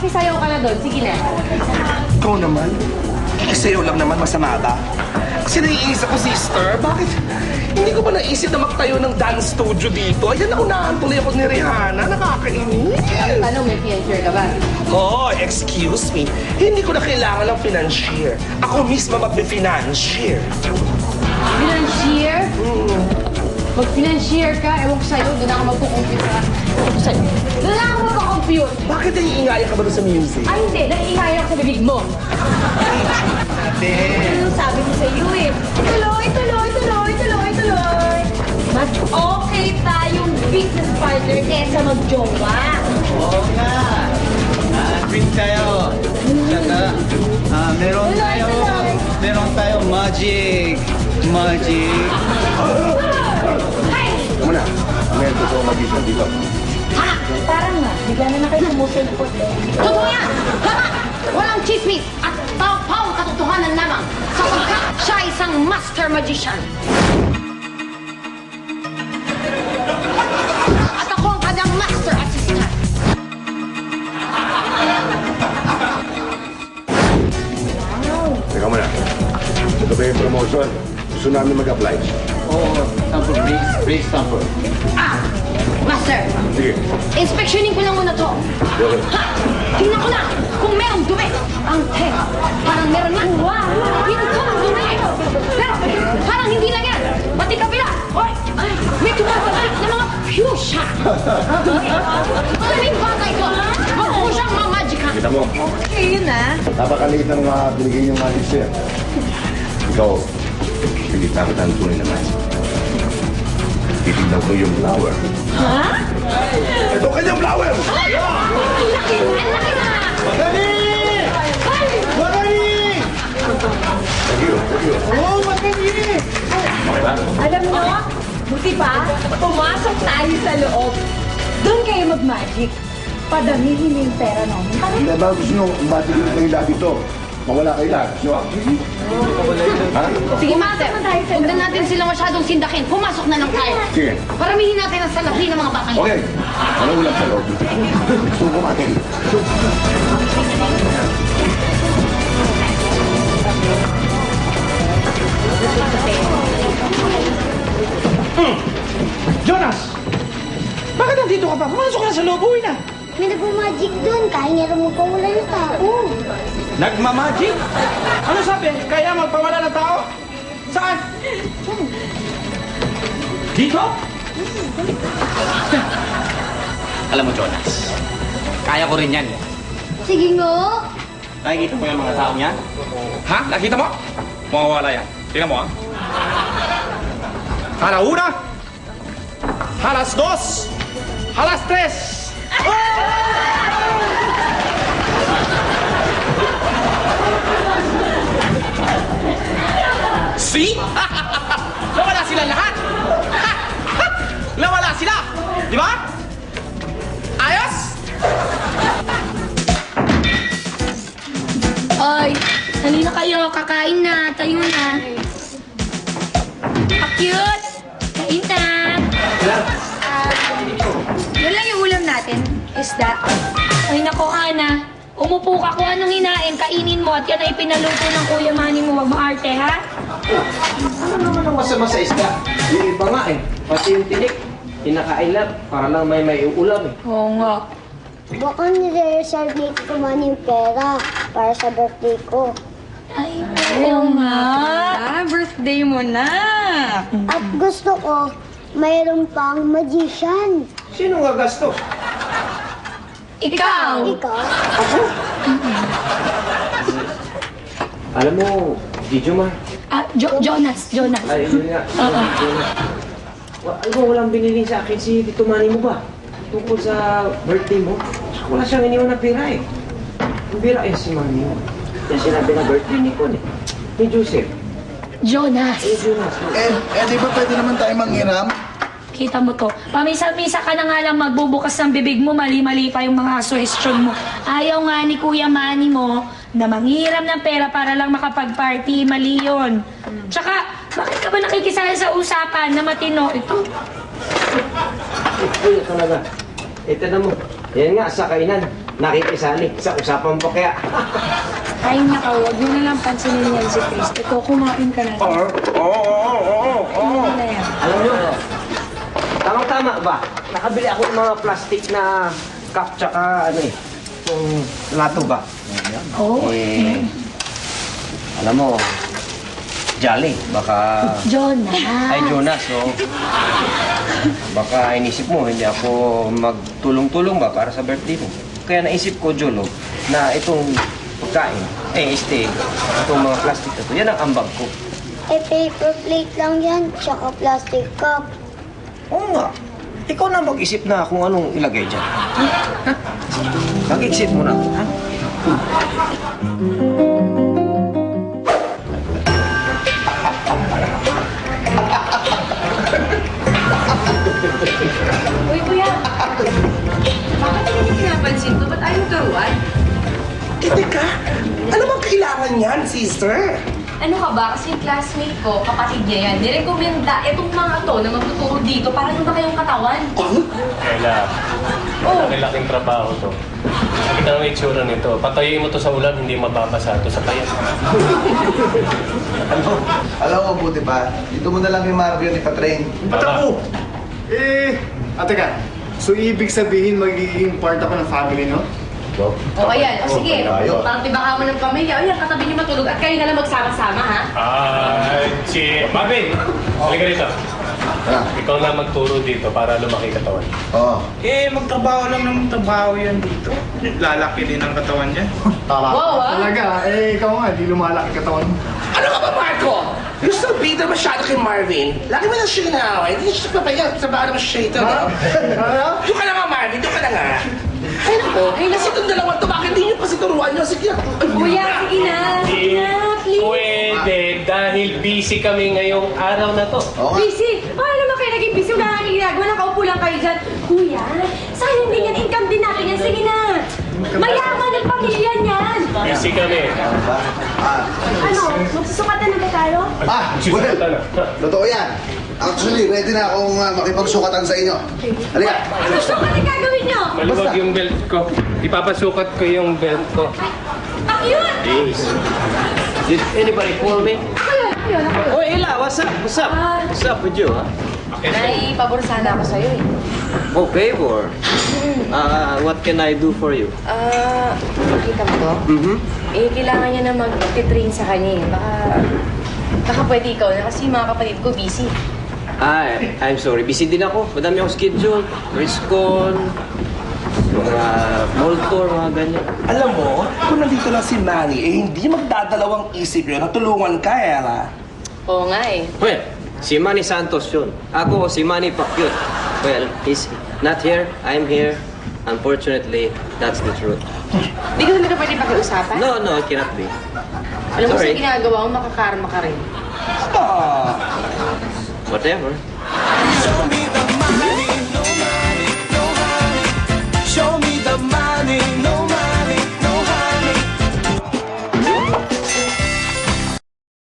Makisayaw ka na doon. Sige na. Ikaw naman? Sa'yo lang naman, masama ba? Kasi naiisip ko, sister, bakit hindi ko ba naisip na magtayo ng dance studio dito? Ayan, naunahan tuloy ako ni Rihanna. Nakakainis. Ano, may fiancé ka ba? Oh, excuse me. Hindi ko na kailangan ng financier. Ako mismo mag-financier. Financier? Mag-financier ka, ewan ko sa'yo, doon ako magkukompute ka. Doon ako magkukompute. Bakit naiingayan ka ba doon sa music? Ay, hindi. Naiingay ako sa bibig mo. Ano sabi ko sa iyo eh? Tuloy, tuloy, tuloy, tuloy, tuloy. Mas okay tayong business partner kesa mag-jowa. Oo nga. Twin tayo. Tsaka, meron tayo magic. Magic. Hey! Tama na. May totoo mag-isip dito. Ha? Parang nga, bigla na kayo sumusulpot. Totoo yan! Tama! Walang chismis at taw-taw katotohanan lamang sapagkat siya isang master magician. At ako ang kanyang master assistant. Teka muna. Ito ba yung promotion? Gusto namin mag-apply. Oo, sample. Brace sample. Master, Sige. inspeksyonin ko lang muna to. Okay. Ha! Tingnan ko na kung merong dumi. Ang tenga, parang meron na. Wow! Ito ang dumi. Pero parang hindi lang yan. Pati kabila. Hoy! May tumatagal na mga fuchsia. Maraming bagay ko. Huwag ko siyang mamagika. Kita mo. Okay, yun ah. Napakaliit ng mga binigay niyong magic sir. Ikaw, hindi takot ang tunay naman. Titignan ko yung flower. Ha? Ito kanyang flower! Ay! Ang laki! Ang laki na! Magaling! Ay! Magaling! Thank you. Oo, magaling! Okay ba? Alam mo, buti pa, pumasok tayo sa loob. Doon kayo mag-magic. Padamihin mo yung pera namin. Hindi ba gusto nyo matigil kayo lahat dito? Mawala kayo lahat. Gusto ha? Sige, Master. Huwag na natin sila masyadong sindakin. Pumasok na lang tayo. Sige. Paramihin natin ang salapi ng mga bata. Okay. Ano ulam sa loob? Gusto ko matin. Jonas! Bakit nandito ka pa? Pumasok ka na sa loob. Uwi na. May nagmamagic doon. Kaya nga rin magpawala ng tao. Nagmamagic? Ano sabi? Kaya magpawala ng tao? Saan? Dito? Alam mo, Jonas, kaya ko rin yan. Sige nga. Nakikita mo yung mga taong yan? Ha? Nakita mo? Mawawala yan. Tingnan mo, ha? Hala una! Halas dos! Halas tres! See? Nawala sila lahat! Nawala sila! Di ba? Ayos? Ay, halina kayo. Kakain na. Tayo na. Cute! Kain na! Yun lang yung ulam natin. Isda. Ay, nako, Ana. Umupo ka kung anong hinain, kainin mo at yan ay pinaluto ng Kuya Manny mo. Wag maarte, ha? Ano naman ang masama sa isda? Yung iba nga eh. Pati yung tinik. Kinakain lang. Para lang may ulam eh. Oo nga. Baka nire-reserve ni Tito Manny yung pera para sa birthday ko. Ay, oo nga. Birthday mo na. At gusto ko, mayroon pang magician. Sino nga gastos? Ikaw. Ikaw? Alam mo, Gijo ma. Jonas. Ay, yun nga. Alam mo, walang binili sa akin si Tito Manny mo ba? Tungkol sa birthday mo. Wala siyang iniwan na pera eh. Ang pera eh si Manny mo. Yan sinabi na birthday ni Con eh. Ni Joseph. Jonas. Jonas. Di ba pwede naman tayo manghiram? Kita mo to. Pamisa-misa ka na nga lang magbubukas ng bibig mo, mali-mali pa yung mga suhestyon mo. Ayaw nga ni Kuya Manny mo na manghiram ng pera para lang makapag-party. Mali yun. Tsaka, bakit ka ba nakikisaya sa usapan na matino? Ito. Ay, talaga. Ito na mo. Yan nga, sa kainan. nakikisali sa usapan pa kaya. Ay, naka, huwag nyo na lang pansinin yan si Chris. Ito, kumain ka na. Ano na yan? Alam nyo, tamang-tama ba? Nakabili ako ng mga plastic na cup tsaka ano eh, yung lato ba? Oh, Alam mo, Jolly, baka... Jonas. Ay, Jonas, no? Baka inisip mo, hindi ako magtulong-tulong ba para sa birthday mo. Kaya naisip ko, Jolo, na itong pagkain, itong mga plastic na to, yan ang ambag ko. Eh, paper plate lang yan, tsaka plastic cup. Oo nga. Ikaw na mag-isip na kung anong ilagay dyan. Ha? Mag-isip mo na ako, ha? Uy, kuya. Bakit hindi pinapansin to? Ba't ayaw garuan? Eh, teka, ano bang kailangan yan, sister? Ano ka ba? Kasi yung classmate ko, kapatid niya yan, nirekomenda itong mga to na magtuturo dito para lumaki yung katawan. Kaya, malaki-laking trabaho to. Nakita mo yung itsura nito. Patayin mo to sa ulan, hindi mababasa to sa kaya. Alam mo, buti pa, dito mo na lang yung Marvin ipatrain. Ba't ako? Teka. So, ibig sabihin magiging part ako ng family, no? O, ayan. O, sige. Parang tibaka mo ng pamilya. O, yan, katabi niyo matulog at kayo na lang magsama-sama, ha? Si Marvin! Halika rito. Ikaw na magturo dito para lumaki katawan. Oo. Magtrabaho lang ng trabaho yan dito. Lalaki din ang katawan niya. Wow, ah. Talaga, ikaw nga, di lumalaki katawan mo. Ano ka ba, Marco? You're still bitter masyado kay Marvin. Lagi mo na siya inaaway. Hindi siya papayaw. Sabahan naman siya ito, no? Doon ka na nga, Marvin. Doon ka na nga. Ay, naku. Kasi itong dalawang to, bakit hindi niyo pa situruan niyo? Sige. Kuya, sige na. Sige na, please. Pwede, dahil busy kami ngayong araw na to. Oo nga. Busy? Paano naman kayo naging busy? Wala nang ginagawa. Nakaupo lang kayo dyan. Kuya, sayang din yan. Income din natin yan. Sige na. Mayaman ang pamilya niyan. Busy kami. Ano? Magsusukatan na ba tayo? Susunod na. Totoo yan. Actually, ready na akong makipagsukatan sa inyo. Halika. Susukat ang gagawin niyo. Maluwag yung belt ko. Ipapasukat ko yung belt ko. Ang cute! Did anybody call me? Ayun, ako. Oh, Ella, what's up? What's up? What's up with you, ha? Nay, pabor sana ako sa'yo eh. Oh, favor. What can I do for you? Makita mo to? Eh, kailangan niya na mag-train sa kanya eh. Baka pwede ikaw na kasi mga kapatid ko busy. I'm sorry. Busy din ako. Madami akong schedule. Riskon, mga mall tour, mga ganyan. Alam mo, kung nandito lang si Manny, hindi magdadalawang isip yun na tulungan ka, Ella. Oo nga eh. Well, si Manny Santos yun. Ako, si Manny Pacquiao. Well, he's not here. I'm here. Unfortunately, that's the truth. Hindi ko talaga pwede pakiusapan. No, it cannot be. Alam mo sa Sorry. ginagawa mo, makakarma ka rin. Ah. Whatever. Show me